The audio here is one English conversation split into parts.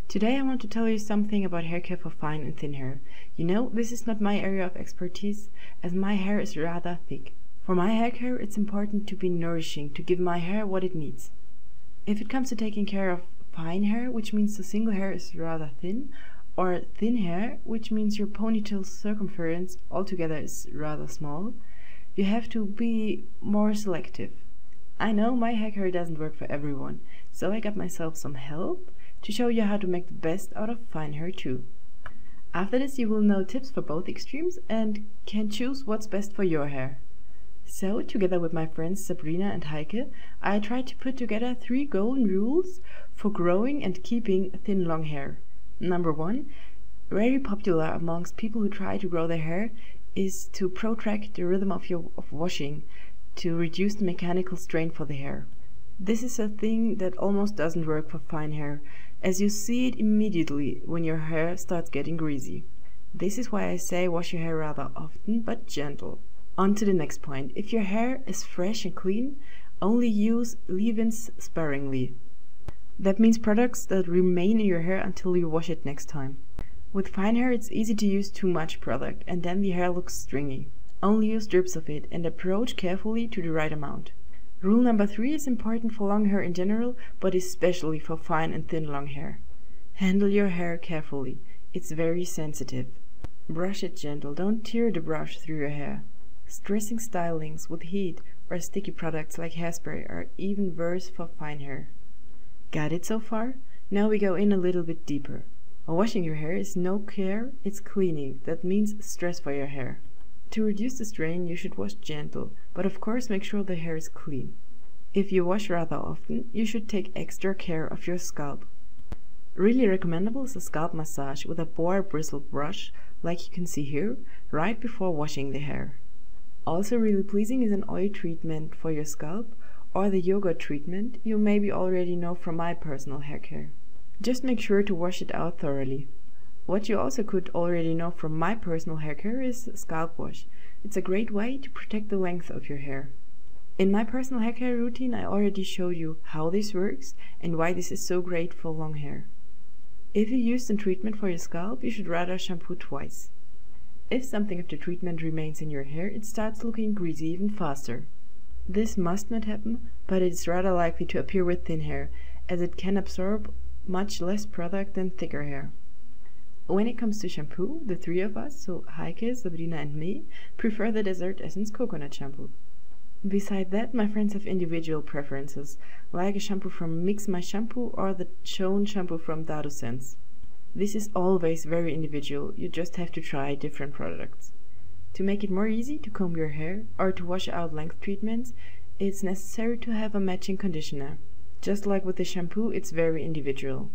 Today I want to tell you something about hair care for fine and thin hair. You know, this is not my area of expertise, as my hair is rather thick. For my hair care, it's important to be nourishing, to give my hair what it needs. If it comes to taking care of fine hair, which means the single hair is rather thin, or thin hair, which means your ponytail circumference altogether is rather small, you have to be more selective. I know my hair care doesn't work for everyone, so I got myself some help to show you how to make the best out of fine hair too. After this you will know tips for both extremes and can choose what's best for your hair. So, together with my friends Sabrina and Heike, I tried to put together 3 golden rules for growing and keeping thin long hair. Number 1, very popular amongst people who try to grow their hair, is to protract the rhythm of washing to reduce the mechanical strain for the hair. This is a thing that almost doesn't work for fine hair, as you see it immediately when your hair starts getting greasy. This is why I say wash your hair rather often but gentle. On to the next point. If your hair is fresh and clean, only use leave-ins sparingly. That means products that remain in your hair until you wash it next time. With fine hair it's easy to use too much product and then the hair looks stringy. Only use drips of it and approach carefully to the right amount. Rule number 3 is important for long hair in general, but especially for fine and thin long hair. Handle your hair carefully. It's very sensitive. Brush it gentle, don't tear the brush through your hair. Stressing stylings with heat or sticky products like hairspray are even worse for fine hair. Got it so far? Now we go in a little bit deeper. Washing your hair is no care, it's cleaning. That means stress for your hair. To reduce the strain, you should wash gentle, but of course make sure the hair is clean. If you wash rather often, you should take extra care of your scalp. Really recommendable is a scalp massage with a boar bristle brush, like you can see here, right before washing the hair. Also really pleasing is an oil treatment for your scalp, or the yogurt treatment you maybe already know from my personal hair care. Just make sure to wash it out thoroughly. What you also could already know from my personal hair care is scalp wash. It's a great way to protect the length of your hair. In my personal hair care routine I already showed you how this works and why this is so great for long hair. If you use the treatment for your scalp, you should rather shampoo twice. If something of the treatment remains in your hair, it starts looking greasy even faster. This must not happen, but it is rather likely to appear with thin hair, as it can absorb much less product than thicker hair. When it comes to shampoo, the 3 of us, so Heike, Sabrina and me, prefer the Desert Essence coconut shampoo. Beside that, my friends have individual preferences, like a shampoo from Mix My Shampoo or the Shown shampoo from Dado Sense. This is always very individual, you just have to try different products. To make it more easy to comb your hair or to wash out length treatments, it's necessary to have a matching conditioner. Just like with the shampoo, it's very individual.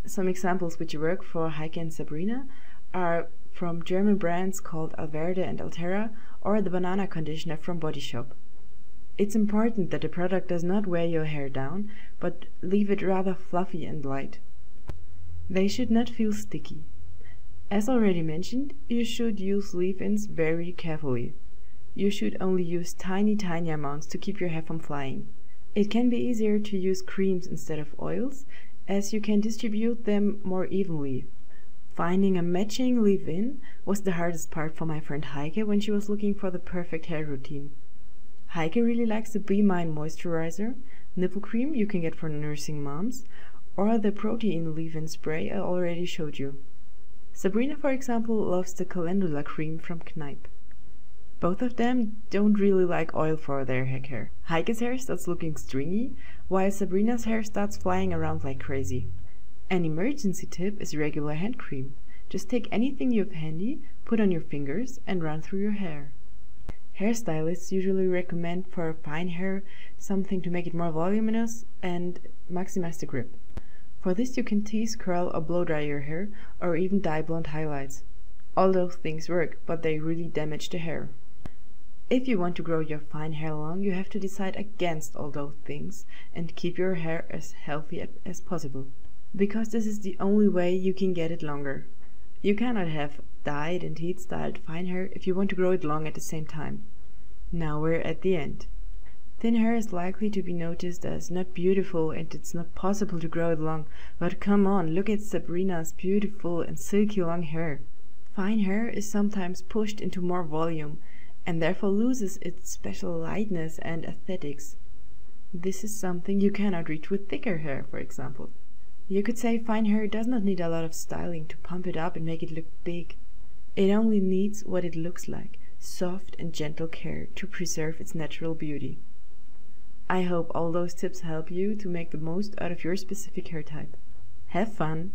Some examples which work for Heike and Sabrina are from German brands called Alverde and Altera, or the banana conditioner from Body Shop. It's important that the product does not weigh your hair down, but leave it rather fluffy and light. They should not feel sticky. As already mentioned, you should use leave-ins very carefully. You should only use tiny amounts to keep your hair from flying. It can be easier to use creams instead of oils, as you can distribute them more evenly. Finding a matching leave-in was the hardest part for my friend Heike when she was looking for the perfect hair routine. Heike really likes the Be Mine moisturizer, nipple cream you can get for nursing moms, or the protein leave-in spray I already showed you. Sabrina, for example, loves the calendula cream from Kneipp. Both of them don't really like oil for their hair care. Heike's hair starts looking stringy, while Sabrina's hair starts flying around like crazy. An emergency tip is regular hand cream. Just take anything you have handy, put on your fingers, and run through your hair. Hairstylists usually recommend for fine hair something to make it more voluminous and maximize the grip. For this you can tease, curl or blow dry your hair, or even dye blonde highlights. All those things work, but they really damage the hair. If you want to grow your fine hair long, you have to decide against all those things and keep your hair as healthy as possible, because this is the only way you can get it longer. You cannot have dyed and heat styled fine hair if you want to grow it long at the same time. Now we're at the end. Thin hair is likely to be noticed as not beautiful and it's not possible to grow it long, but come on, look at Sabrina's beautiful and silky long hair. Fine hair is sometimes pushed into more volume and therefore loses its special lightness and aesthetics. This is something you cannot reach with thicker hair, for example. You could say fine hair does not need a lot of styling to pump it up and make it look big. It only needs what it looks like, soft and gentle care to preserve its natural beauty. I hope all those tips help you to make the most out of your specific hair type. Have fun!